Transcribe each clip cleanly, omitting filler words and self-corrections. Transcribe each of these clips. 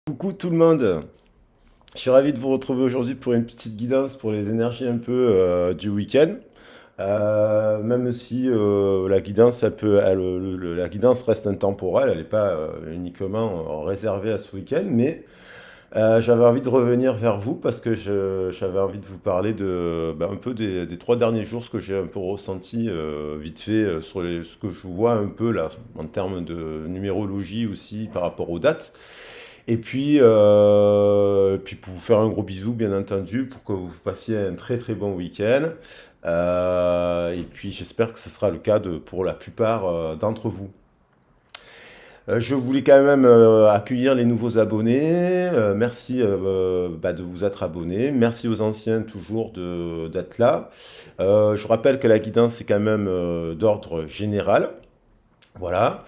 Coucou tout le monde, je suis ravi de vous retrouver aujourd'hui pour une petite guidance pour les énergies un peu du week-end. Même si la guidance, la guidance reste intemporelle, elle n'est pas uniquement réservée à ce week-end, mais j'avais envie de revenir vers vous parce que j'avais envie de vous parler un peu des 3 derniers jours, ce que j'ai un peu ressenti vite fait sur ce que je vois un peu là en termes de numérologie aussi par rapport aux dates. Et puis pour vous faire un gros bisou, bien entendu, pour que vous passiez un très très bon week-end. Et puis j'espère que ce sera le cas pour la plupart d'entre vous. Je voulais quand même accueillir les nouveaux abonnés. Merci de vous être abonnés. Merci aux anciens toujours d'être là. Je rappelle que la guidance est quand même d'ordre général, voilà,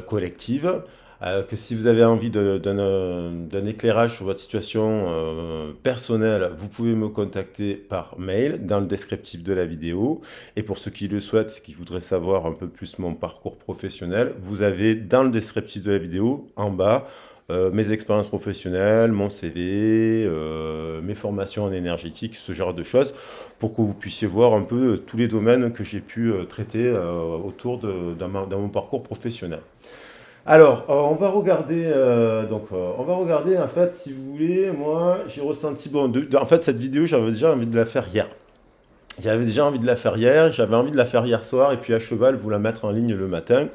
collective. Que si vous avez envie d'un éclairage sur votre situation personnelle, vous pouvez me contacter par mail dans le descriptif de la vidéo. Et pour ceux qui le souhaitent, qui voudraient savoir un peu plus mon parcours professionnel, vous avez dans le descriptif de la vidéo, en bas, mes expériences professionnelles, mon CV, mes formations en énergétique, ce genre de choses, pour que vous puissiez voir un peu tous les domaines que j'ai pu traiter autour dans mon parcours professionnel. Alors, on va regarder en fait, si vous voulez, moi, j'ai ressenti, bon, en fait, cette vidéo, j'avais déjà envie de la faire hier. J'avais envie de la faire hier soir, et puis à cheval, vous la mettre en ligne le matin.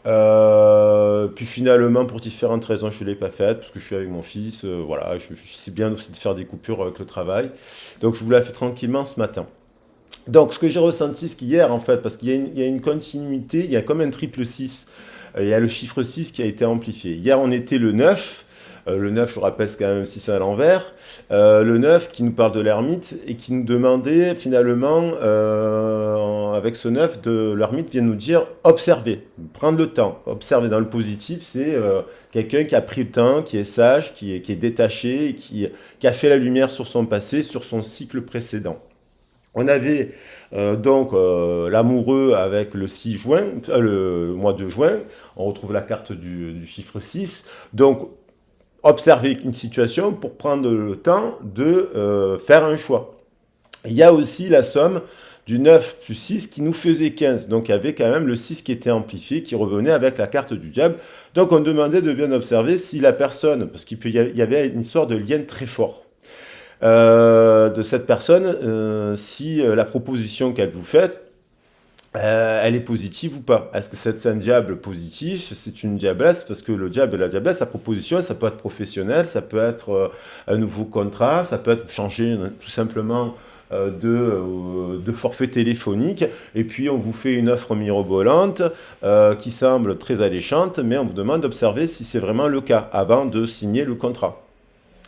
Puis finalement, pour différentes raisons, je ne l'ai pas faite, parce que je suis avec mon fils, voilà, je sais bien aussi de faire des coupures avec le travail. Donc, je vous la fais tranquillement ce matin. Donc, ce que j'ai ressenti, ce qu'hier, en fait, parce qu'il y a une continuité, il y a comme un triple 6. Il y a le chiffre 6 qui a été amplifié. Hier, on était le 9. Le 9, je vous rappelle, c'est quand même 6 à l'envers. Le 9 qui nous parle de l'ermite et qui nous demandait finalement, avec ce 9, l'ermite vient nous dire observer, prendre le temps. Observer dans le positif, c'est quelqu'un qui a pris le temps, qui est sage, qui est détaché, et qui a fait la lumière sur son passé, sur son cycle précédent. On avait l'amoureux avec le 6 juin, le mois de juin. On retrouve la carte du chiffre 6. Donc, observer une situation pour prendre le temps de faire un choix. Il y a aussi la somme du 9 plus 6 qui nous faisait 15. Donc, il y avait quand même le 6 qui était amplifié, qui revenait avec la carte du diable. Donc, on demandait de bien observer si la personne, parce qu'il y avait une histoire de lien très fort de cette personne, si la proposition qu'elle vous fait, elle est positive ou pas. Est-ce que c'est un diable positif? C'est une diablesse? Parce que le diable et la diablesse, sa proposition, ça peut être professionnel, ça peut être un nouveau contrat, ça peut être changer tout simplement de forfait téléphonique, et puis on vous fait une offre mirobolante qui semble très alléchante, mais on vous demande d'observer si c'est vraiment le cas avant de signer le contrat.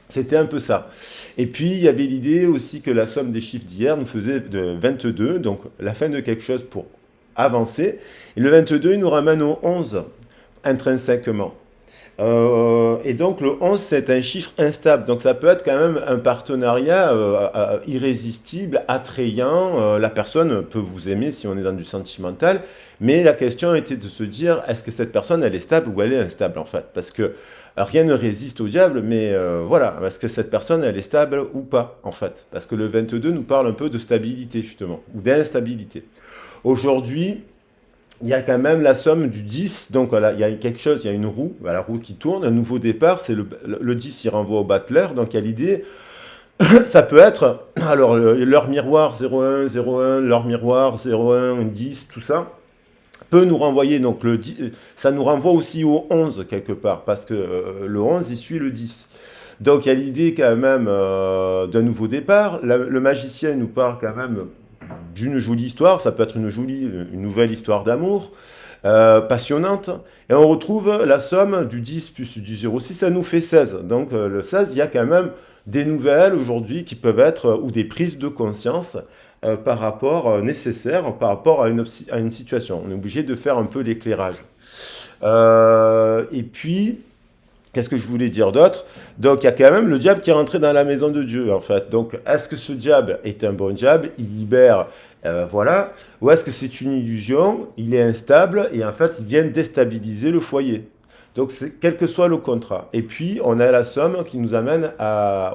C'était un peu ça. Et puis, il y avait l'idée aussi que la somme des chiffres d'hier nous faisait de 22, donc la fin de quelque chose pour avancer. Et le 22, il nous ramène au 11, intrinsèquement. Et donc, le 11, c'est un chiffre instable. Donc, ça peut être quand même un partenariat irrésistible, attrayant. La personne peut vous aimer si on est dans du sentimental. Mais la question était de se dire, est-ce que cette personne, elle est stable ou elle est instable, en fait? Parce que rien ne résiste au diable, mais voilà, est-ce que cette personne, elle est stable ou pas, en fait? Parce que le 22 nous parle un peu de stabilité, justement, ou d'instabilité. Aujourd'hui, il y a quand même la somme du 10, donc voilà, il y a quelque chose, il y a une roue, la roue qui tourne, un nouveau départ, c'est le 10, il renvoie au battleur, donc il y a l'idée, ça peut être, alors leur miroir 01, 01, leur miroir 01, 10, tout ça, peut nous renvoyer, donc ça nous renvoie aussi au 11 quelque part, parce que le 11, il suit le 10. Donc il y a l'idée quand même d'un nouveau départ. Le magicien nous parle quand même d'une jolie histoire, ça peut être une nouvelle histoire d'amour, passionnante. Et on retrouve la somme du 10 plus du 0,6, ça nous fait 16. Donc le 16, il y a quand même des nouvelles aujourd'hui qui peuvent être, ou des prises de conscience par rapport nécessaires, par rapport à une situation. On est obligé de faire un peu l'éclairage. Et puis, qu'est-ce que je voulais dire d'autre? Donc, il y a quand même le diable qui est rentré dans la maison de Dieu, en fait. Donc, est-ce que ce diable est un bon diable? Il libère, voilà. Ou est-ce que c'est une illusion? Il est instable et en fait, il vient déstabiliser le foyer. Donc, quel que soit le contrat. Et puis, on a la somme qui nous amène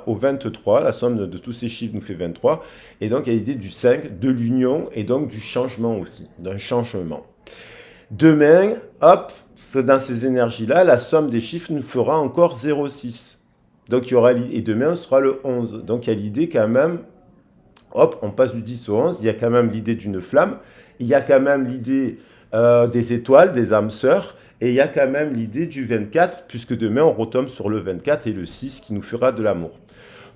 au 23. La somme de tous ces chiffres nous fait 23. Et donc, il y a l'idée du 5, de l'union et donc du changement aussi, d'un changement. Demain, hop, dans ces énergies-là, la somme des chiffres nous fera encore 0,6. Donc, il y aura, et demain, ce sera le 11. Donc, il y a l'idée quand même, hop, on passe du 10 au 11. Il y a quand même l'idée d'une flamme. Il y a quand même l'idée des étoiles, des âmes sœurs. Et il y a quand même l'idée du 24, puisque demain, on retombe sur le 24 et le 6 qui nous fera de l'amour.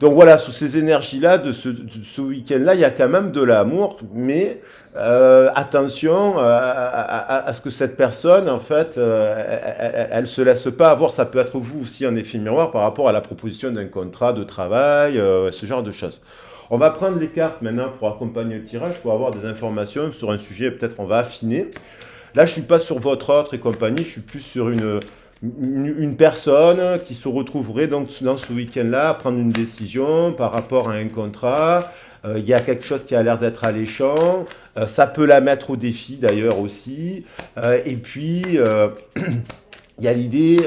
Donc voilà, sous ces énergies-là, de ce week-end-là, il y a quand même de l'amour, mais attention à ce que cette personne, en fait, elle se laisse pas avoir. Ça peut être vous aussi un effet miroir par rapport à la proposition d'un contrat de travail, ce genre de choses. On va prendre les cartes maintenant pour accompagner le tirage, pour avoir des informations sur un sujet, peut-être on va affiner. Là, je ne suis pas sur votre ordre et compagnie, je suis plus sur une personne qui se retrouverait donc dans ce week-end-là à prendre une décision par rapport à un contrat. Il y a quelque chose qui a l'air d'être alléchant. Ça peut la mettre au défi d'ailleurs aussi. Et puis, il y a l'idée...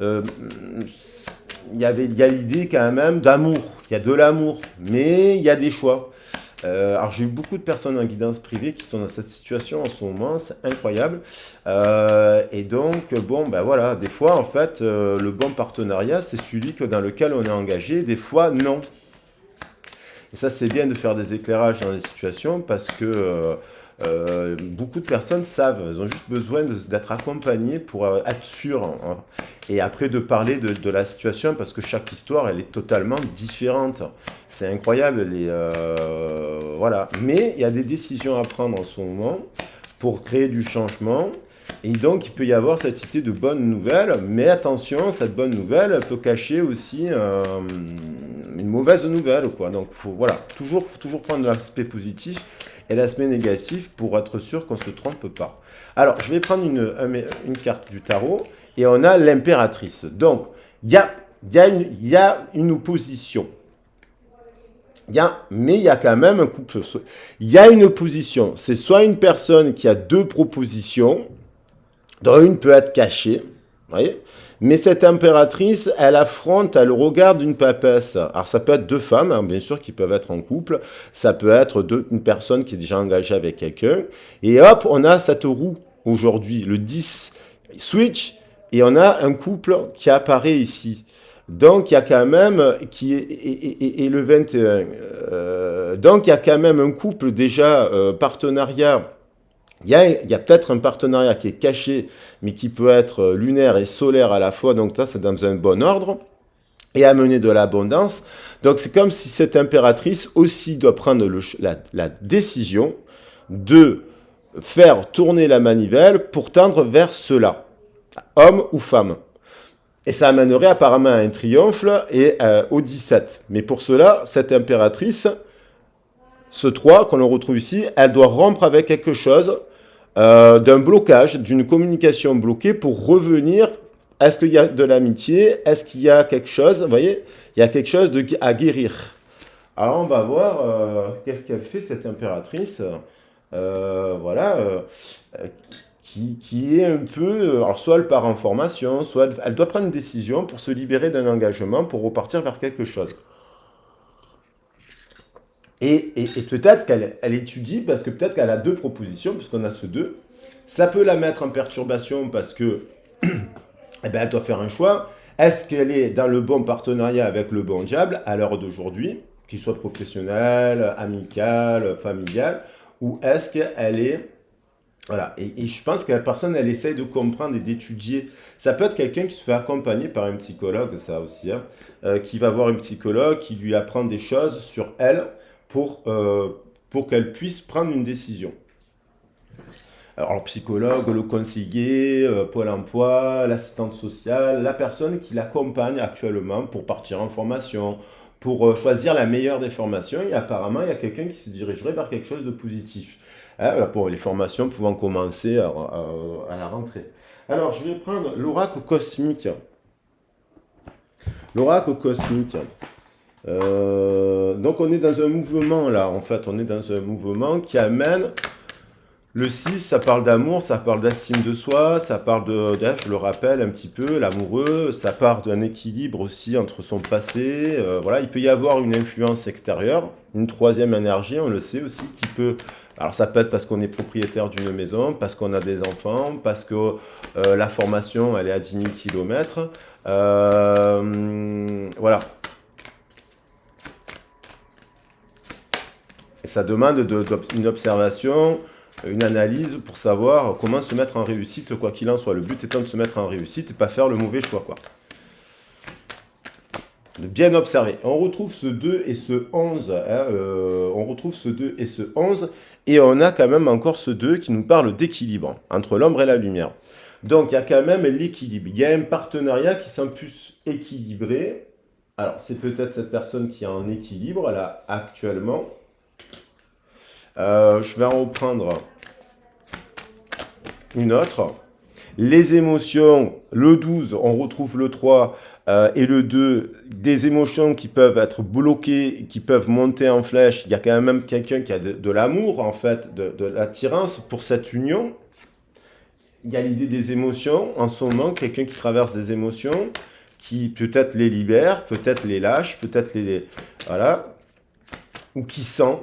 il y a l'idée quand même d'amour. Il y a de l'amour, mais il y a des choix. Alors j'ai eu beaucoup de personnes en guidance privée qui sont dans cette situation en ce moment, c'est incroyable. Et donc bon ben voilà, des fois en fait le bon partenariat c'est celui dans lequel on est engagé, des fois non. Et ça c'est bien de faire des éclairages dans les situations parce que beaucoup de personnes savent, elles ont juste besoin d'être accompagnées pour être sûres. Hein. Et après de parler de la situation parce que chaque histoire elle est totalement différente. C'est incroyable, voilà. Mais il y a des décisions à prendre en ce moment pour créer du changement. Et donc, il peut y avoir cette idée de bonne nouvelle. Mais attention, cette bonne nouvelle elle peut cacher aussi une mauvaise nouvelle, quoi. Donc, voilà, toujours prendre l'aspect positif et l'aspect négatif pour être sûr qu'on ne se trompe pas. Alors, je vais prendre une carte du tarot et on a l'impératrice. Donc, il y a une opposition. Mais il y a quand même un couple. Il y a une opposition. C'est soit une personne qui a deux propositions, dont une peut être cachée, voyez. Mais cette impératrice, elle le regard d'une papesse. Alors ça peut être deux femmes, hein, bien sûr, qui peuvent être en couple. Ça peut être une personne qui est déjà engagée avec quelqu'un. Et hop, on a cette roue aujourd'hui, le 10 switch, et on a un couple qui apparaît ici. Donc, il y a quand même, et le 21, donc il y a quand même un couple déjà, partenariat. Il y a peut-être un partenariat qui est caché, mais qui peut être lunaire et solaire à la fois. Donc ça, c'est dans un bon ordre. Et amener de l'abondance. Donc c'est comme si cette impératrice aussi doit prendre la décision de faire tourner la manivelle pour tendre vers cela, homme ou femme. Et ça amènerait apparemment à un triomphe et au 17. Mais pour cela, cette impératrice, ce 3 qu'on retrouve ici, elle doit rompre avec quelque chose d'un blocage, d'une communication bloquée pour revenir. Est-ce qu'il y a de l'amitié? Est-ce qu'il y a quelque chose? Vous voyez, il y a quelque chose à guérir. Alors on va voir qu'est-ce qu'elle fait cette impératrice. Voilà. Qui est un peu... Alors soit elle part en formation, soit elle doit prendre une décision pour se libérer d'un engagement, pour repartir vers quelque chose. Et peut-être qu'elle étudie, parce que peut-être qu'elle a deux propositions, puisqu'on a ce 2. Ça peut la mettre en perturbation parce que eh ben, elle doit faire un choix. Est-ce qu'elle est dans le bon partenariat avec le bon diable à l'heure d'aujourd'hui, qu'il soit professionnel, amical, familial, ou est-ce qu'elle est... Voilà, et je pense que la personne, elle essaye de comprendre et d'étudier. Ça peut être quelqu'un qui se fait accompagner par un psychologue, ça aussi, hein, qui va voir un psychologue, qui lui apprend des choses sur elle pour qu'elle puisse prendre une décision. Alors, le psychologue, le conseiller, Pôle emploi, l'assistante sociale, la personne qui l'accompagne actuellement pour partir en formation, pour choisir la meilleure des formations. Et apparemment, il y a quelqu'un qui se dirigerait vers quelque chose de positif. Pour les formations pouvant commencer à la rentrée. Alors, je vais prendre l'oracle cosmique. L'oracle cosmique. Donc, on est dans un mouvement, là. En fait, on est dans un mouvement qui amène Le 6, ça parle d'amour, ça parle d'estime de soi, ça parle je le rappelle un petit peu, l'amoureux, ça part d'un équilibre aussi entre son passé. Voilà, il peut y avoir une influence extérieure, une troisième énergie, on le sait aussi, qui peut... Alors ça peut être parce qu'on est propriétaire d'une maison, parce qu'on a des enfants, parce que la formation, elle est à 10 000 km. Voilà. Et ça demande une observation, une analyse pour savoir comment se mettre en réussite, quoi qu'il en soit. Le but étant de se mettre en réussite et pas faire le mauvais choix, quoi. De bien observer. On retrouve ce 2 et ce 11. Hein, on retrouve ce 2 et ce 11. Et on a quand même encore ce 2 qui nous parle d'équilibre entre l'ombre et la lumière. Donc, il y a quand même l'équilibre. Il y a un partenariat qui semble plus équilibré. Alors, c'est peut-être cette personne qui est en équilibre, là, actuellement. Je vais en reprendre une autre. Les émotions, le 12, on retrouve le 3 et le 2, des émotions qui peuvent être bloquées, qui peuvent monter en flèche. Il y a quand même quelqu'un qui a de l'amour, en fait, de l'attirance pour cette union. Il y a l'idée des émotions. En ce moment, quelqu'un qui traverse des émotions, qui peut-être les libère, peut-être les lâche, peut-être les... Voilà. Ou qui sent,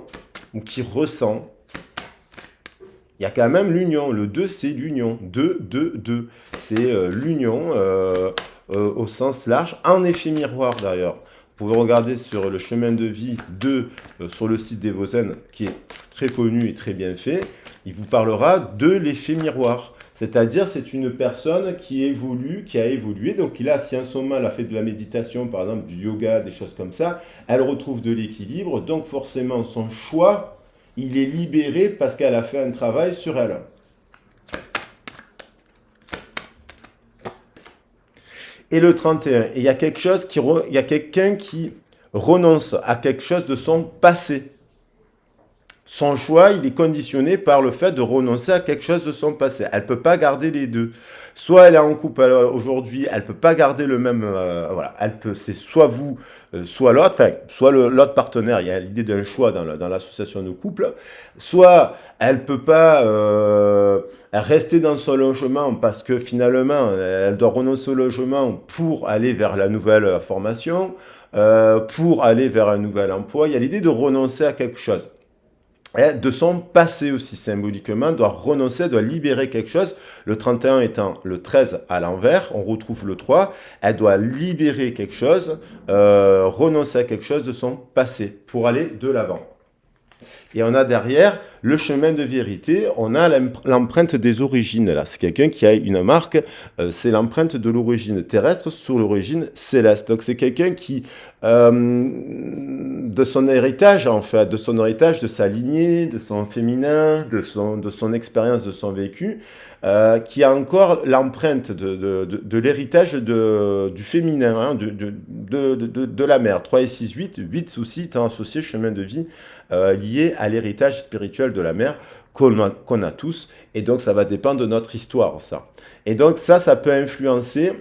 ou qui ressent. Il y a quand même l'union. Le 2, c'est l'union. 2, 2, 2. C'est l'union au sens large, en effet miroir d'ailleurs. Vous pouvez regarder sur le chemin de vie 2 sur le site d'Evozen, qui est très connu et très bien fait. Il vous parlera de l'effet miroir. C'est-à-dire, c'est une personne qui évolue, qui a évolué. Donc là, si en ce moment, elle a fait de la méditation, par exemple du yoga, des choses comme ça, elle retrouve de l'équilibre. Donc forcément, son choix, il est libéré parce qu'elle a fait un travail sur elle. Et le 31, il y a il y a quelqu'un qui renonce à quelque chose de son passé. Son choix, il est conditionné par le fait de renoncer à quelque chose de son passé. Elle ne peut pas garder les deux. Soit elle est en couple aujourd'hui, elle ne peut pas garder le même... voilà, c'est soit vous, soit l'autre, enfin, soit l'autre partenaire. Il y a l'idée d'un choix dans l'association de couple. Soit elle ne peut pas rester dans son logement parce que finalement, elle doit renoncer au logement pour aller vers la nouvelle formation, pour aller vers un nouvel emploi. Il y a l'idée de renoncer à quelque chose. Et de son passé aussi, symboliquement, doit renoncer, doit libérer quelque chose. Le 31 étant le 13 à l'envers, on retrouve le 3. Elle doit libérer quelque chose, renoncer à quelque chose de son passé pour aller de l'avant. Et on a derrière le chemin de vérité, on a l'empreinte des origines. Là, c'est quelqu'un qui a une marque, c'est l'empreinte de l'origine terrestre sur l'origine céleste. Donc c'est quelqu'un qui, de son héritage en fait, de son héritage, de sa lignée, de son féminin, de son expérience, de son vécu, qui a encore l'empreinte de l'héritage du féminin, hein, de la mère. 3 et 6, 8, 8 aussi étant associé chemin de vie lié à l'héritage spirituel de la mère qu'on a tous. Et donc, ça va dépendre de notre histoire, ça. Et donc, ça peut influencer.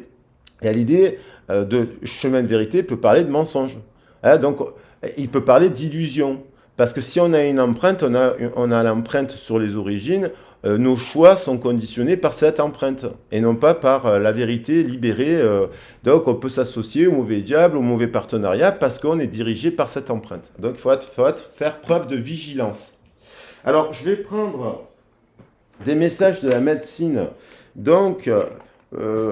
Et l'idée de chemin de vérité peut parler de mensonge. Hein, donc, il peut parler d'illusion. Parce que si on a une empreinte, on a l'empreinte sur les origines, nos choix sont conditionnés par cette empreinte et non pas par la vérité libérée. Donc, on peut s'associer au mauvais diable, au mauvais partenariat parce qu'on est dirigé par cette empreinte. Donc, il faut faire preuve de vigilance. Alors, je vais prendre des messages de la médecine. Donc,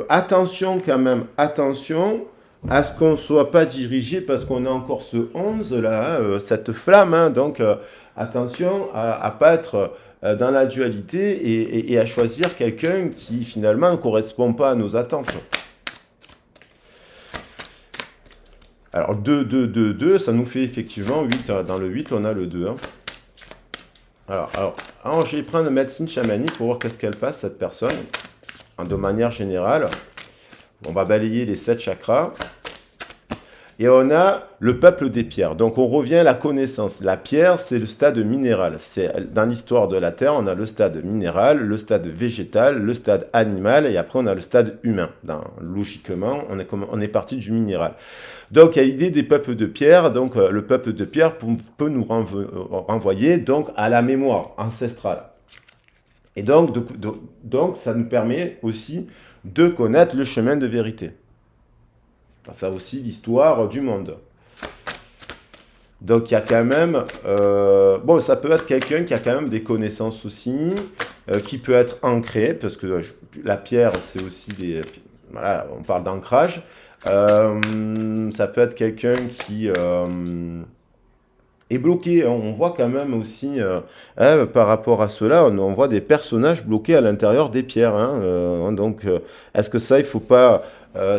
attention quand même, attention à ce qu'on ne soit pas dirigé parce qu'on a encore ce 11 là, cette flamme. Hein, donc, attention à ne pas être dans la dualité et à choisir quelqu'un qui finalement ne correspond pas à nos attentes. Alors 2, 2, 2, 2, ça nous fait effectivement 8. Dans le 8, on a le 2. Hein. Alors, je vais prendre médecine chamanique pour voir qu'est-ce qu'elle passe, cette personne. De manière générale, on va balayer les 7 chakras. Et on a le peuple des pierres. Donc on revient à la connaissance. La pierre, c'est le stade minéral. Dans l'histoire de la Terre, on a le stade minéral, le stade végétal, le stade animal, et après on a le stade humain. Logiquement, on est parti du minéral. Donc il y a l'idée des peuples de pierre. Donc le peuple de pierre peut nous renvoyer donc à la mémoire ancestrale. Et donc, ça nous permet aussi de connaître le chemin de vérité. Ça aussi l'histoire du monde. Donc il y a quand même, bon, ça peut être quelqu'un qui a quand même des connaissances aussi, qui peut être ancré, parce que la pierre, c'est aussi des, voilà, on parle d'ancrage. Ça peut être quelqu'un qui est bloqué. On voit quand même aussi, par rapport à cela, on voit des personnages bloqués à l'intérieur des pierres. Donc, est-ce que ça, il faut pas,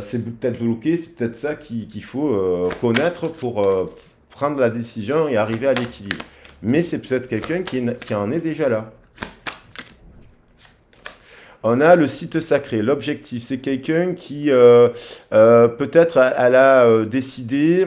c'est peut-être bloqué, c'est peut-être ça qu'il faut connaître pour prendre la décision et arriver à l'équilibre. Mais c'est peut-être quelqu'un qui en est déjà là. On a le site sacré, l'objectif. C'est quelqu'un qui peut-être elle a décidé,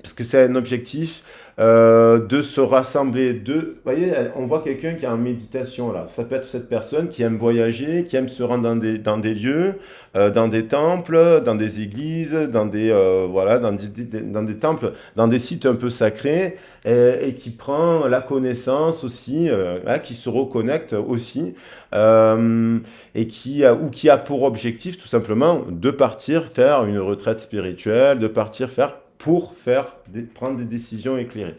parce que c'est un objectif, de se rassembler. Vous voyez, on voit quelqu'un qui est en méditation là. Ça peut être cette personne qui aime voyager, qui aime se rendre dans des lieux, dans des temples, dans des églises, voilà, dans des temples, dans des sites un peu sacrés, et qui prend la connaissance aussi, qui se reconnecte aussi, et qui a pour objectif tout simplement de partir faire une retraite spirituelle, de partir faire pour prendre des décisions éclairées.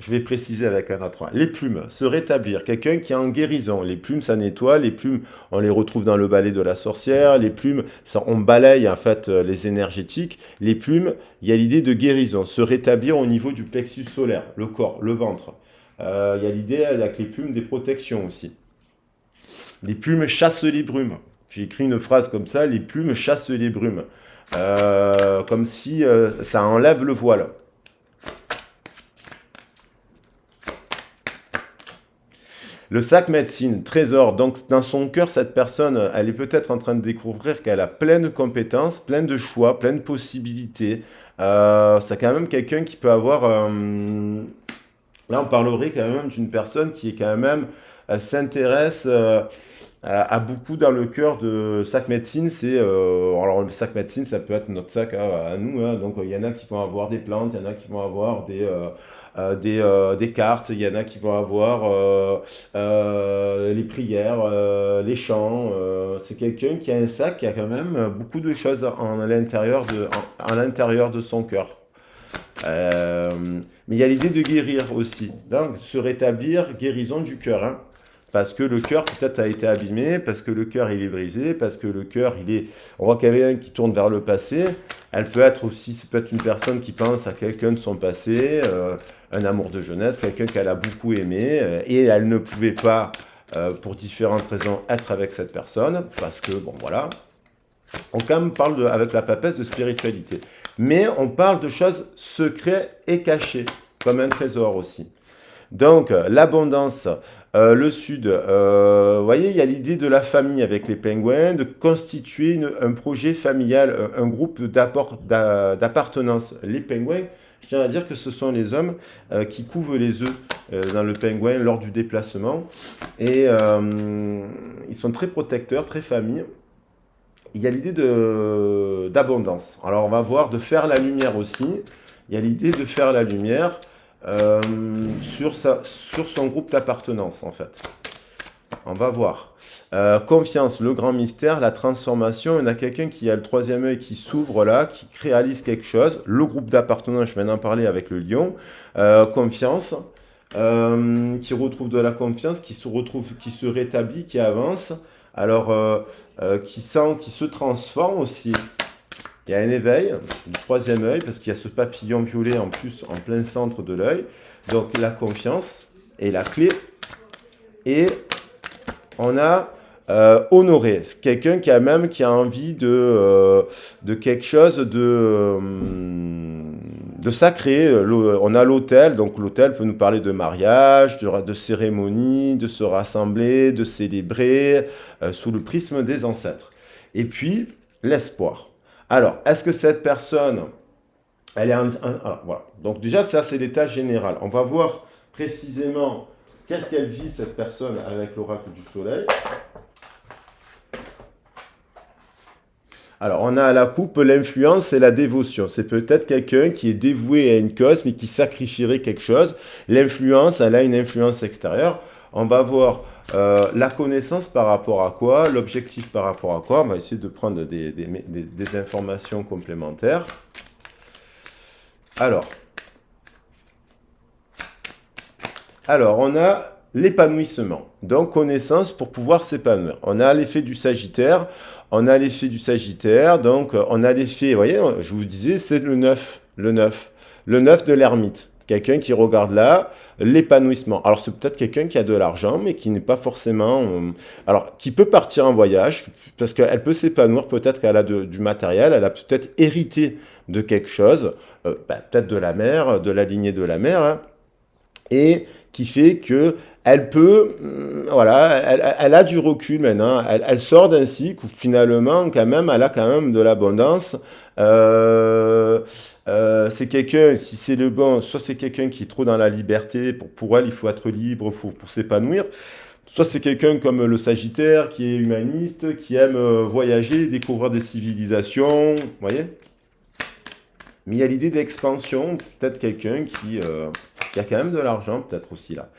Je vais préciser avec un autre. Les plumes, se rétablir. Quelqu'un qui est en guérison. Les plumes, ça nettoie. Les plumes, on les retrouve dans le balai de la sorcière. Les plumes, ça, on balaye en fait les énergétiques. Les plumes, il y a l'idée de guérison. Se rétablir au niveau du plexus solaire, le corps, le ventre. Il y a l'idée avec les plumes des protections aussi. Les plumes chassent les brumes. J'ai écrit une phrase comme ça, les plumes chassent les brumes. Comme si ça enlève le voile. Le sac médecine, trésor. Donc, dans son cœur, cette personne, elle est peut-être en train de découvrir qu'elle a plein de compétences, plein de choix, plein de possibilités. C'est quand même quelqu'un qui peut avoir... là, on parlerait quand même d'une personne qui est quand même s'intéresse... a beaucoup dans le cœur de sac médecine, alors le sac médecine, ça peut être notre sac à nous, donc il y en a qui vont avoir des plantes, il y en a qui vont avoir des cartes, il y en a qui vont avoir les prières, les chants. C'est quelqu'un qui a un sac qui a quand même beaucoup de choses à l'intérieur de son cœur. Mais il y a l'idée de guérir aussi, donc se rétablir, guérison du cœur, hein. Parce que le cœur peut-être a été abîmé, parce que le cœur il est brisé, parce que le cœur il est... On voit quelqu'un qui tourne vers le passé. Elle peut être aussi, c'est peut-être une personne qui pense à quelqu'un de son passé, un amour de jeunesse, quelqu'un qu'elle a beaucoup aimé, et elle ne pouvait pas, pour différentes raisons, être avec cette personne, parce que, bon voilà. On quand même parle avec la papesse de spiritualité. Mais on parle de choses secrètes et cachées, comme un trésor aussi. Donc, l'abondance, le sud, vous voyez, il y a l'idée de la famille avec les pingouins, de constituer un projet familial, un groupe d'appartenance. Les pingouins, je tiens à dire que ce sont les hommes qui couvent les œufs dans le pingouin lors du déplacement. Et ils sont très protecteurs, très famille. Il y a l'idée d'abondance. Alors, on va voir de faire la lumière aussi. Il y a l'idée de faire la lumière sur son groupe d'appartenance, en fait. On va voir. Confiance, le grand mystère, la transformation. Il y a quelqu'un qui a le troisième œil qui s'ouvre là, qui réalise quelque chose. Le groupe d'appartenance, je viens d'en parler avec le lion. Confiance, qui retrouve de la confiance, qui se rétablit, qui avance. Alors, qui se transforme aussi. Il y a un éveil du troisième œil, parce qu'il y a ce papillon violet en plus en plein centre de l'œil. Donc la confiance est la clé. Et on a honoré. C'est quelqu'un qui a envie de quelque chose de sacré. On a l'autel, donc l'autel peut nous parler de mariage, de cérémonie, de se rassembler, de célébrer sous le prisme des ancêtres. Et puis, l'espoir. Alors, est-ce que cette personne, elle est alors, voilà. Donc déjà, ça, c'est l'état général. On va voir précisément qu'est-ce qu'elle vit, cette personne, avec l'oracle du soleil. Alors, on a à la coupe l'influence et la dévotion. C'est peut-être quelqu'un qui est dévoué à une cause, mais qui sacrifierait quelque chose. L'influence, elle a une influence extérieure. On va voir la connaissance par rapport à quoi, l'objectif par rapport à quoi. On va essayer de prendre des informations complémentaires. Alors, on a l'épanouissement. Donc, connaissance pour pouvoir s'épanouir. On a l'effet du Sagittaire. Donc on a l'effet, vous voyez, je vous disais, c'est le 9. Le 9 de l'ermite. Quelqu'un qui regarde là, l'épanouissement. Alors, c'est peut-être quelqu'un qui a de l'argent, mais qui n'est pas forcément... alors, qui peut partir en voyage, parce qu'elle peut s'épanouir, peut-être qu'elle a du matériel, elle a peut-être hérité de quelque chose, peut-être de la mère, de la lignée de la mère, hein, et qui fait que elle peut, voilà, elle a du recul maintenant, elle sort d'un cycle où finalement, quand même, elle a quand même de l'abondance. C'est quelqu'un, si c'est le bon, soit c'est quelqu'un qui est trop dans la liberté, pour elle, il faut être libre pour s'épanouir. Soit c'est quelqu'un comme le Sagittaire, qui est humaniste, qui aime voyager, découvrir des civilisations, vous voyez? Mais il y a l'idée d'expansion, peut-être quelqu'un qui a quand même de l'argent, peut-être aussi là.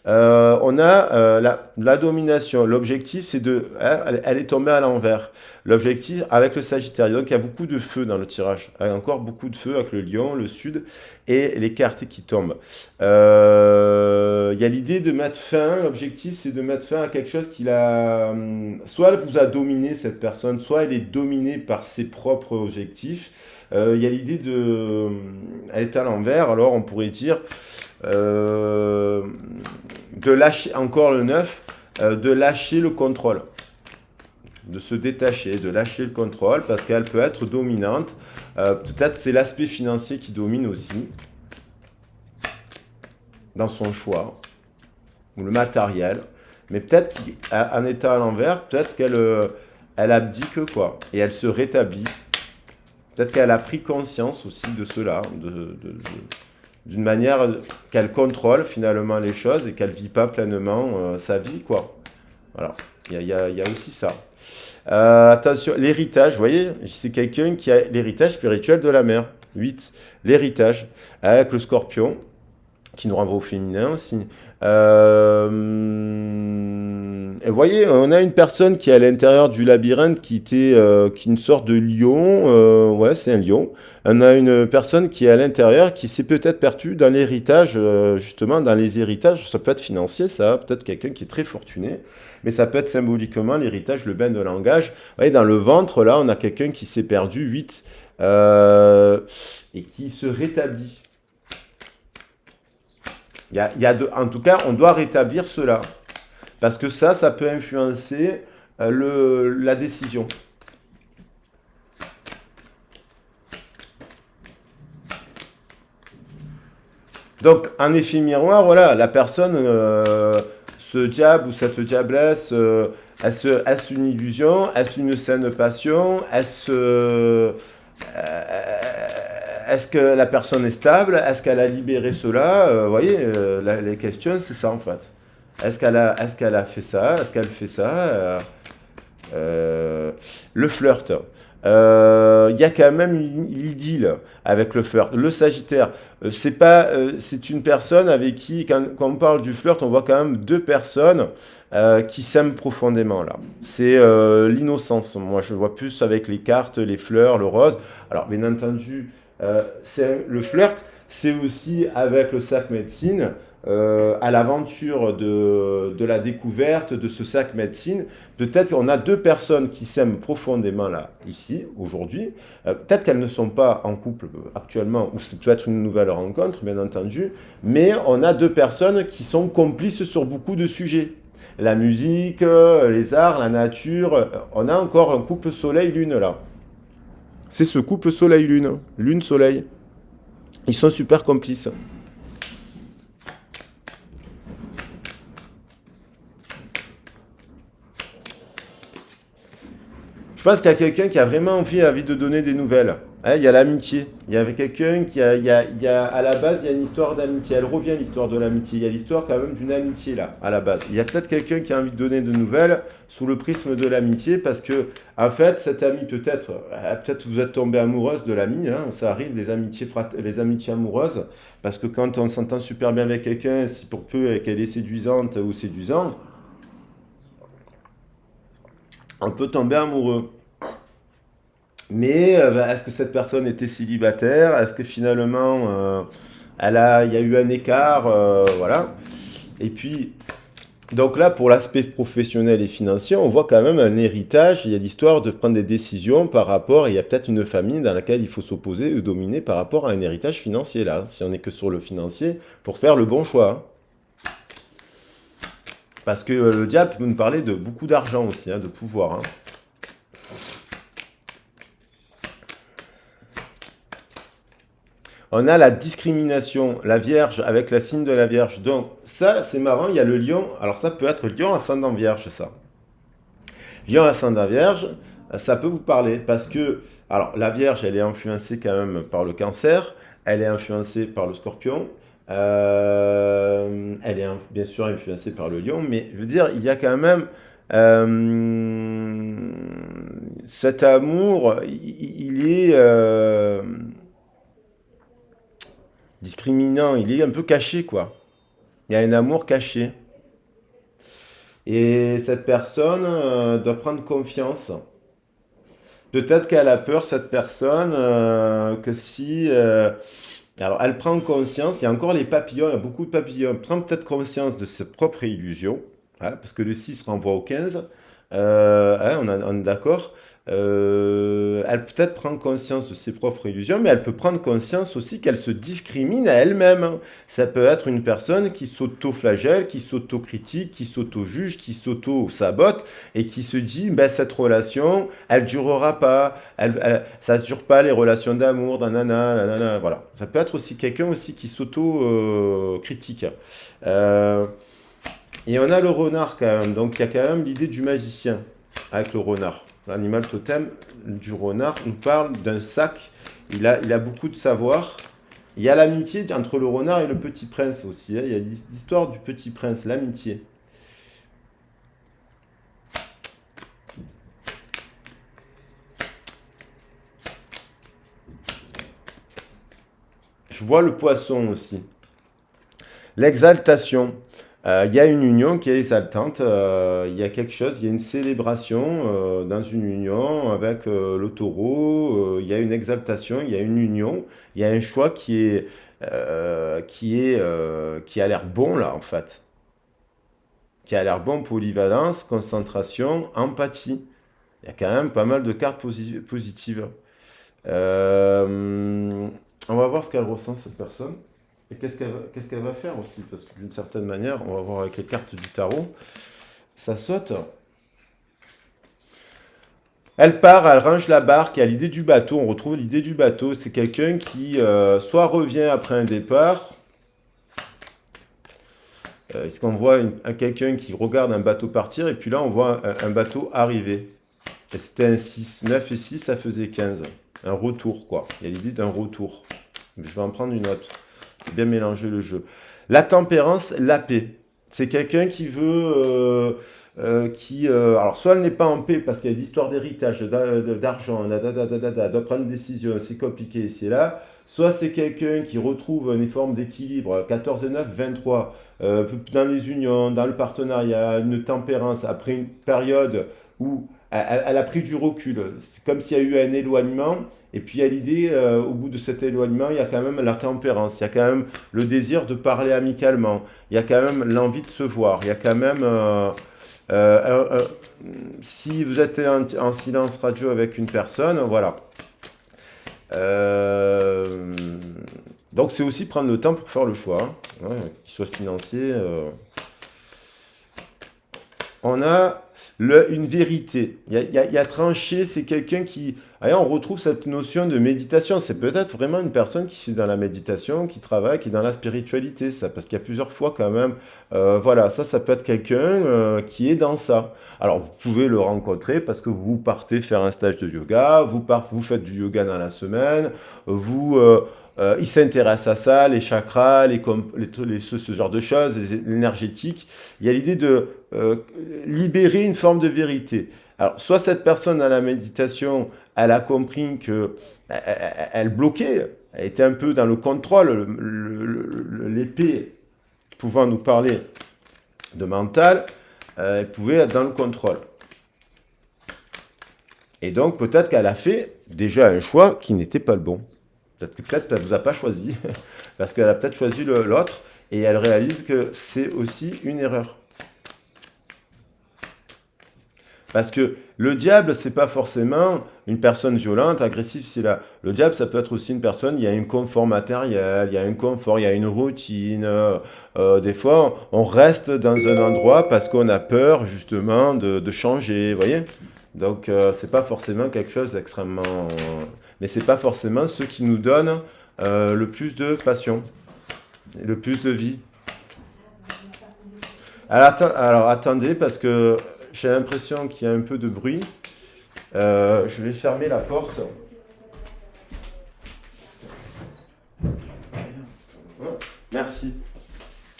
On a la domination. L'objectif, c'est de... Elle est tombée à l'envers. L'objectif, avec le Sagittaire, donc il y a beaucoup de feu dans le tirage. Il y a encore beaucoup de feu avec le lion, le sud, et les cartes qui tombent. Il y a l'idée de mettre fin, l'objectif, c'est de mettre fin à quelque chose qu'il a... soit elle vous a dominé, cette personne, soit elle est dominée par ses propres objectifs. Il y a l'idée de... Elle est à l'envers, alors on pourrait dire de lâcher, encore le 9, de lâcher le contrôle. De se détacher, de lâcher le contrôle, parce qu'elle peut être dominante. Peut-être c'est l'aspect financier qui domine aussi, dans son choix, ou le matériel. Mais peut-être qu'en étant à l'envers, peut-être qu'elle abdique, quoi, et elle se rétablit. Peut-être qu'elle a pris conscience aussi de cela, d'une manière qu'elle contrôle finalement les choses et qu'elle ne vit pas pleinement sa vie, quoi. Voilà, il y a aussi ça. Attention, l'héritage, vous voyez, c'est quelqu'un qui a l'héritage spirituel de la mère. 8, l'héritage, avec le scorpion, qui nous renvoie au féminin aussi. Et vous voyez, on a une personne qui est à l'intérieur du labyrinthe qui est une sorte de lion. Ouais, c'est un lion. On a une personne qui est à l'intérieur qui s'est peut-être perdue dans l'héritage, justement, dans les héritages. Ça peut être financier, ça, peut-être quelqu'un qui est très fortuné. Mais ça peut être symboliquement l'héritage, le bain de langage. Vous voyez, dans le ventre, là, on a quelqu'un qui s'est perdu, 8, et qui se rétablit. En tout cas, on doit rétablir cela. Parce que ça peut influencer la décision. Donc, en effet miroir, voilà, la personne, ce diable ou cette diablesse, est-ce une illusion? Est-ce une saine passion? Est-ce que la personne est stable? Est-ce qu'elle a libéré cela? Vous voyez, les questions, c'est ça en fait. Est-ce qu'elle a fait ça? Est-ce qu'elle fait ça? Le flirt. Il y a quand même l'idylle avec le flirt. Le Sagittaire, c'est une personne avec qui, quand on parle du flirt, on voit quand même deux personnes qui s'aiment profondément là. C'est l'innocence. Moi, je vois plus avec les cartes, les fleurs, le rose. Alors, bien entendu, le flirt, c'est aussi avec le sac médecine. À l'aventure de la découverte de ce sac médecine, peut-être qu'on a deux personnes qui s'aiment profondément là, ici, aujourd'hui. Peut-être qu'elles ne sont pas en couple actuellement, ou c'est peut-être une nouvelle rencontre, bien entendu, mais on a deux personnes qui sont complices sur beaucoup de sujets. La musique, les arts, la nature, on a encore un couple soleil-lune là. C'est ce couple soleil-lune, lune-soleil. Ils sont super complices. Je pense qu'il y a quelqu'un qui a vraiment envie de donner des nouvelles. Il y a l'amitié. Il y avait quelqu'un qui à la base, il y a une histoire d'amitié. Elle revient, l'histoire de l'amitié. Il y a l'histoire quand même d'une amitié là, à la base. Il y a peut-être quelqu'un qui a envie de donner de nouvelles sous le prisme de l'amitié parce que, en fait, cette amie peut-être vous êtes tombé amoureuse de l'amie. Hein, ça arrive, les amitiés amoureuses. Parce que quand on s'entend super bien avec quelqu'un, si pour peu qu'elle est séduisante ou séduisant, on peut tomber amoureux. Mais est-ce que cette personne était célibataire? Est-ce que finalement, il y a eu un écart? Voilà. Et puis, donc là, pour l'aspect professionnel et financier, on voit quand même un héritage. Il y a l'histoire de prendre des décisions par rapport. Il y a peut-être une famille dans laquelle il faut s'opposer ou dominer par rapport à un héritage financier, là. Si on n'est que sur le financier, pour faire le bon choix. Hein. Parce que le diable peut nous parler de beaucoup d'argent aussi, hein, de pouvoir. Hein. On a la discrimination, la Vierge avec la signe de la Vierge. Donc ça, c'est marrant, il y a le lion. Alors ça peut être lion ascendant Vierge, ça. Lion ascendant Vierge, ça peut vous parler parce que, alors la Vierge, elle est influencée quand même par le Cancer, elle est influencée par le Scorpion, elle est bien sûr influencée par le Lion, mais je veux dire, il y a quand même cet amour, il est discriminant, il est un peu caché, quoi. Il y a un amour caché. Et cette personne doit prendre confiance. Peut-être qu'elle a peur, cette personne, que si... alors, elle prend conscience, il y a encore les papillons, il y a beaucoup de papillons. Elle prend peut-être conscience de ses propres illusions, hein, parce que le 6 renvoie au 15. Hein, on est d'accord. Elle peut-être prendre conscience de ses propres illusions, mais elle peut prendre conscience aussi qu'elle se discrimine à elle-même. Hein. Ça peut être une personne qui s'auto-flagelle, qui s'auto-critique, qui s'auto-juge, qui s'auto-sabote et qui se dit ben, cette relation, elle durera pas, ça ne dure pas les relations d'amour, nanana, nanana, voilà. Ça peut être aussi quelqu'un aussi qui s'auto-critique. Et on a le renard quand même, donc il y a quand même l'idée du magicien avec le renard. L'animal totem du renard nous parle d'un sac. Il a beaucoup de savoir. Il y a l'amitié entre le renard et le petit prince aussi. Hein. Il y a l'histoire du petit prince, l'amitié. Je vois le poisson aussi. L'exaltation. Il y a une union qui est exaltante, il y a quelque chose, il y a une célébration dans une union avec le taureau, il y a une exaltation, il y a une union, il y a un choix qui a l'air bon là en fait, qui a l'air bon, polyvalence, concentration, empathie. Il y a quand même pas mal de cartes positives. On va voir ce qu'elle ressent cette personne. Et qu'est-ce qu'elle va faire aussi? Parce que d'une certaine manière, on va voir avec les cartes du tarot, ça saute. Elle part, elle range la barque, il y a l'idée du bateau, on retrouve l'idée du bateau. C'est quelqu'un qui soit revient après un départ. Est-ce qu'on voit quelqu'un qui regarde un bateau partir et puis là on voit un bateau arriver. Et c'était un 6, 9 et 6, ça faisait 15. Un retour quoi, il y a l'idée d'un retour. Je vais en prendre une autre. Bien mélanger le jeu. La tempérance, la paix. C'est quelqu'un qui veut... alors, soit elle n'est pas en paix parce qu'il y a des histoires d'héritage, d'argent, doit prendre une décision, c'est compliqué ici et là. Soit c'est quelqu'un qui retrouve une forme d'équilibre, 14 et 9, 23, dans les unions, dans le partenariat, une tempérance, après une période où elle a pris du recul. C'est comme s'il y a eu un éloignement. Et puis il y a l'idée, au bout de cet éloignement, il y a quand même la tempérance, il y a quand même le désir de parler amicalement, il y a quand même l'envie de se voir, il y a quand même... si vous êtes en silence radio avec une personne, voilà. Donc c'est aussi prendre le temps pour faire le choix, hein, qu'il soit financier. On a une vérité. Il y a tranché, c'est quelqu'un qui... Allez, on retrouve cette notion de méditation. C'est peut-être vraiment une personne qui est dans la méditation, qui travaille, qui est dans la spiritualité, ça. Parce qu'il y a plusieurs fois quand même... voilà, ça peut être quelqu'un qui est dans ça. Alors, vous pouvez le rencontrer parce que vous partez faire un stage de yoga, vous faites du yoga dans la semaine, il s'intéresse à ça, les chakras, ce genre de choses, l'énergétique. Il y a l'idée de libérer une forme de vérité. Alors, soit cette personne à la méditation, elle a compris que elle bloquait, elle était un peu dans le contrôle, l'épée pouvant nous parler de mental, elle pouvait être dans le contrôle. Et donc, peut-être qu'elle a fait déjà un choix qui n'était pas le bon. Peut-être qu'elle ne vous a pas choisi, parce qu'elle a peut-être choisi l'autre, et elle réalise que c'est aussi une erreur. Parce que le diable, c'est pas forcément une personne violente, agressive. Le diable, ça peut être aussi une personne, il y a un confort matériel, il y a un confort, il y a une routine. Des fois, on reste dans un endroit parce qu'on a peur justement de changer, vous voyez? Donc, c'est pas forcément quelque chose d'extrêmement... mais c'est pas forcément ce qui nous donne le plus de passion, le plus de vie. Alors, attendez, parce que j'ai l'impression qu'il y a un peu de bruit. Je vais fermer la porte. Merci.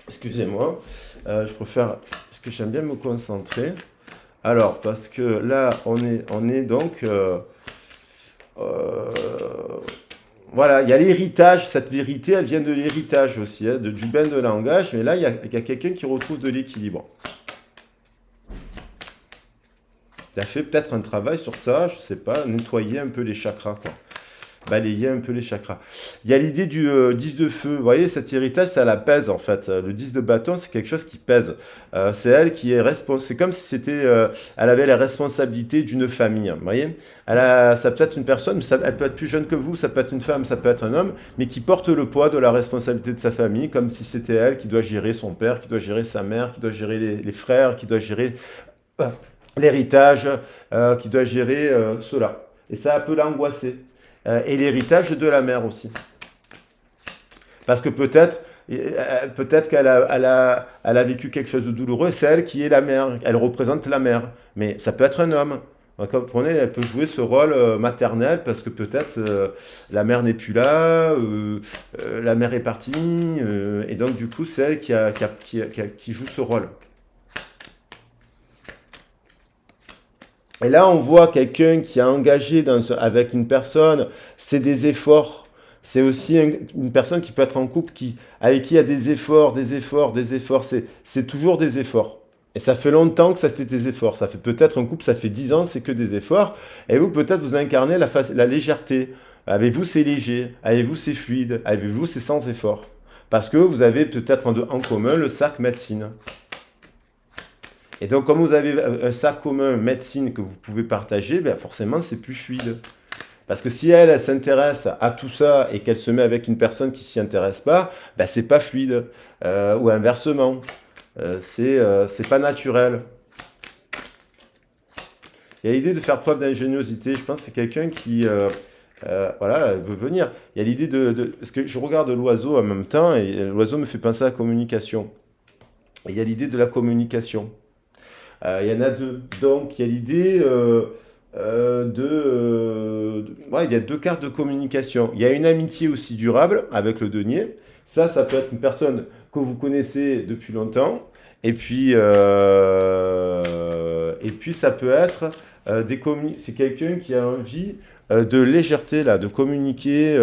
Excusez-moi. Je préfère... Parce que j'aime bien me concentrer. Alors, parce que là, on est donc... voilà, il y a l'héritage. Cette vérité, elle vient de l'héritage aussi, hein, du bain de langage. Mais là, il y a quelqu'un qui retrouve de l'équilibre. Tu as fait peut-être un travail sur ça, je ne sais pas, nettoyer un peu les chakras, quoi. Balayer un peu les chakras. Il y a l'idée du 10 de feu. Vous voyez, cet héritage, ça la pèse, en fait. Le 10 de bâton, c'est quelque chose qui pèse. C'est elle qui est responsable. C'est comme si c'était, elle avait la responsabilité d'une famille. Vous voyez, ça peut être une personne, elle peut être plus jeune que vous, ça peut être une femme, ça peut être un homme, mais qui porte le poids de la responsabilité de sa famille, comme si c'était elle qui doit gérer son père, qui doit gérer sa mère, qui doit gérer les frères, qui doit gérer... l'héritage, qui doit gérer cela. Et ça peut l'angoisser. Et l'héritage de la mère aussi. Parce que peut-être qu'elle a vécu quelque chose de douloureux, c'est elle qui est la mère, elle représente la mère. Mais ça peut être un homme. Donc, vous comprenez, elle peut jouer ce rôle maternel parce que peut-être la mère n'est plus là, la mère est partie, et donc du coup c'est elle qui joue ce rôle. Et là, on voit quelqu'un qui a engagé avec une personne, c'est des efforts. C'est aussi une personne qui peut être en couple avec qui il y a des efforts, des efforts, des efforts. C'est toujours des efforts. Et ça fait longtemps que ça fait des efforts. Ça fait peut-être un couple, ça fait 10 ans, c'est que des efforts. Et vous, peut-être, vous incarnez la légèreté. Avec vous, c'est léger. Avec vous, c'est fluide. Avec vous, c'est sans effort. Parce que vous avez peut-être en commun le sac médecine. Et donc, comme vous avez un sac commun médecine que vous pouvez partager, ben forcément, c'est plus fluide. Parce que si elle s'intéresse à tout ça et qu'elle se met avec une personne qui s'y intéresse pas, ben c'est pas fluide. Ou inversement, c'est pas naturel. Il y a l'idée de faire preuve d'ingéniosité. Je pense que c'est quelqu'un qui voilà, veut venir. Il y a l'idée parce que je regarde l'oiseau en même temps et l'oiseau me fait penser à la communication. Et il y a l'idée de la communication. Il y en a deux. Donc, il y a l'idée ouais, il y a deux cartes de communication. Il y a une amitié aussi durable avec le denier. Ça peut être une personne que vous connaissez depuis longtemps. Et puis ça peut être c'est quelqu'un qui a envie de légèreté, là, de communiquer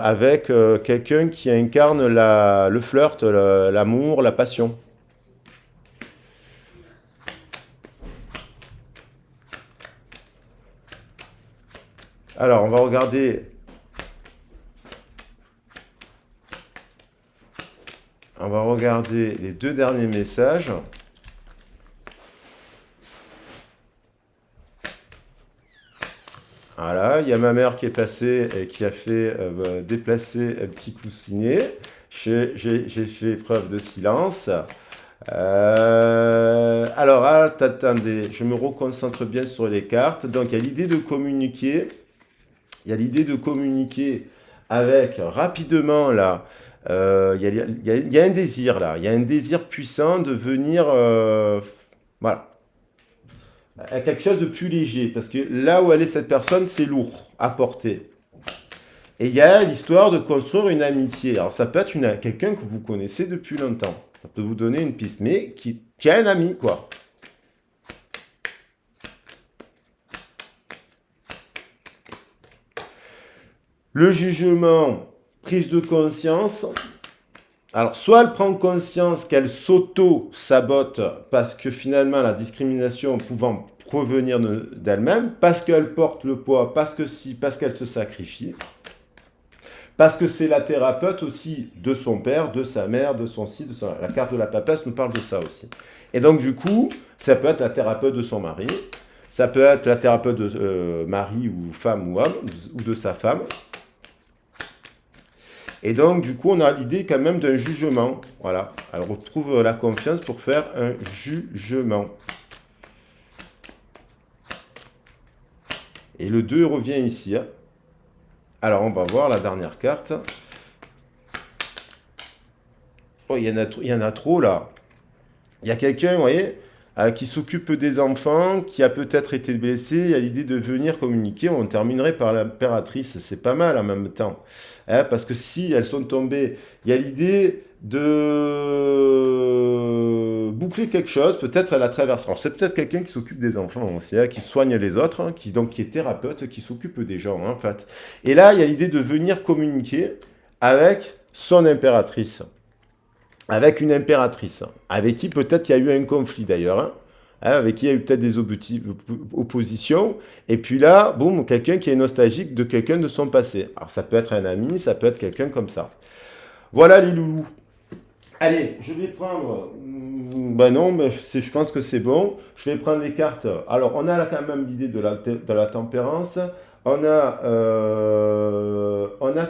avec quelqu'un qui incarne le flirt, l'amour, la passion. Alors, on va regarder les deux derniers messages. Voilà, il y a ma mère qui est passée et qui a fait déplacer un petit coussinet. J'ai fait preuve de silence. Alors, attendez, je me reconcentre bien sur les cartes. Donc, il y a l'idée de communiquer. Il y a l'idée de communiquer avec rapidement là. Il y a un désir là. Il y a un désir puissant de venir. Voilà. Quelque chose de plus léger. Parce que là où elle est cette personne, c'est lourd à porter. Et il y a l'histoire de construire une amitié. Alors, ça peut être quelqu'un que vous connaissez depuis longtemps. Ça peut vous donner une piste. Mais qui a un ami, quoi. Le jugement, prise de conscience. Alors, soit elle prend conscience qu'elle s'auto-sabote parce que finalement la discrimination pouvant provenir d'elle-même, parce qu'elle porte le poids, parce qu'elle se sacrifie, parce que c'est la thérapeute aussi de son père, de sa mère, de son ci, la carte de la papesse nous parle de ça aussi. Et donc du coup, ça peut être la thérapeute de son mari, ça peut être la thérapeute de mari ou femme ou homme, ou de sa femme. Et donc, du coup, on a l'idée quand même d'un jugement. Voilà. Elle retrouve la confiance pour faire un jugement. Et le 2 revient ici. Alors, on va voir la dernière carte. Oh, il y en a trop, là. Il y a quelqu'un, vous voyez, qui s'occupe des enfants, qui a peut-être été blessé. Il y a l'idée de venir communiquer. On terminerait par l'impératrice. C'est pas mal en même temps. Parce que si elles sont tombées, il y a l'idée de boucler quelque chose, peut-être elle a traversé. Alors c'est peut-être quelqu'un qui s'occupe des enfants aussi, qui soigne les autres, qui est thérapeute, qui s'occupe des gens en fait. Et là, il y a l'idée de venir communiquer avec son impératrice, avec une impératrice, avec qui peut-être il y a eu un conflit d'ailleurs. Avec qui il y a eu peut-être des oppositions, et puis là, boum, quelqu'un qui est nostalgique de quelqu'un de son passé. Alors ça peut être un ami, ça peut être quelqu'un comme ça. Voilà les loulous. Allez, je vais prendre... Ben non, mais je pense que c'est bon. Je vais prendre les cartes. Alors, on a là quand même l'idée de la tempérance. On a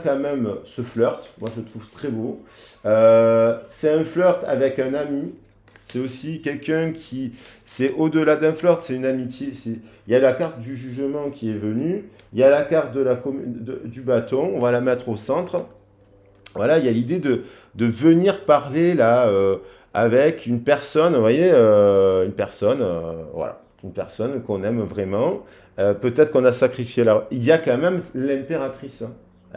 quand même ce flirt. Moi, je le trouve très beau. C'est un flirt avec un ami. C'est aussi quelqu'un qui... C'est au-delà d'un flirt, c'est une amitié. Il y a la carte du jugement qui est venue. Il y a la carte du bâton. On va la mettre au centre. Voilà, il y a l'idée de venir parler là avec une personne, vous voyez, voilà, une personne qu'on aime vraiment. Peut-être qu'on a sacrifié là. Il y a quand même l'impératrice.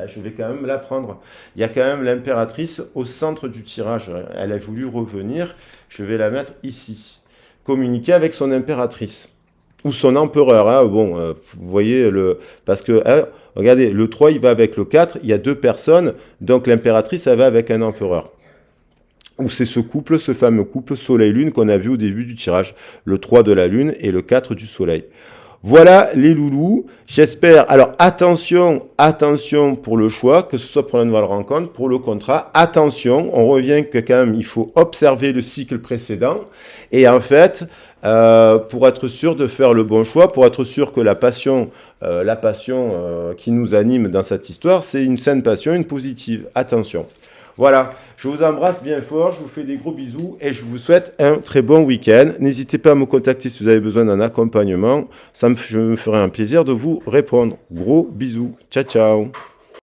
Je vais quand même la prendre. Il y a quand même l'impératrice au centre du tirage. Elle a voulu revenir. Je vais la mettre ici. Communiquer avec son impératrice. Ou son empereur. Hein. Bon, vous voyez, parce que, regardez, le 3, il va avec le 4. Il y a deux personnes. Donc, l'impératrice, elle va avec un empereur. Ou c'est ce couple, ce fameux couple Soleil-Lune qu'on a vu au début du tirage. Le 3 de la Lune et le 4 du Soleil. Voilà les loulous, j'espère. Alors attention pour le choix, que ce soit pour la nouvelle rencontre, pour le contrat. Attention, on revient que quand même il faut observer le cycle précédent. Et en fait, pour être sûr de faire le bon choix, pour être sûr que la passion qui nous anime dans cette histoire, c'est une saine passion, une positive. Attention. Voilà, je vous embrasse bien fort, je vous fais des gros bisous et je vous souhaite un très bon week-end. N'hésitez pas à me contacter si vous avez besoin d'un accompagnement. Je me ferai un plaisir de vous répondre. Gros bisous. Ciao, ciao.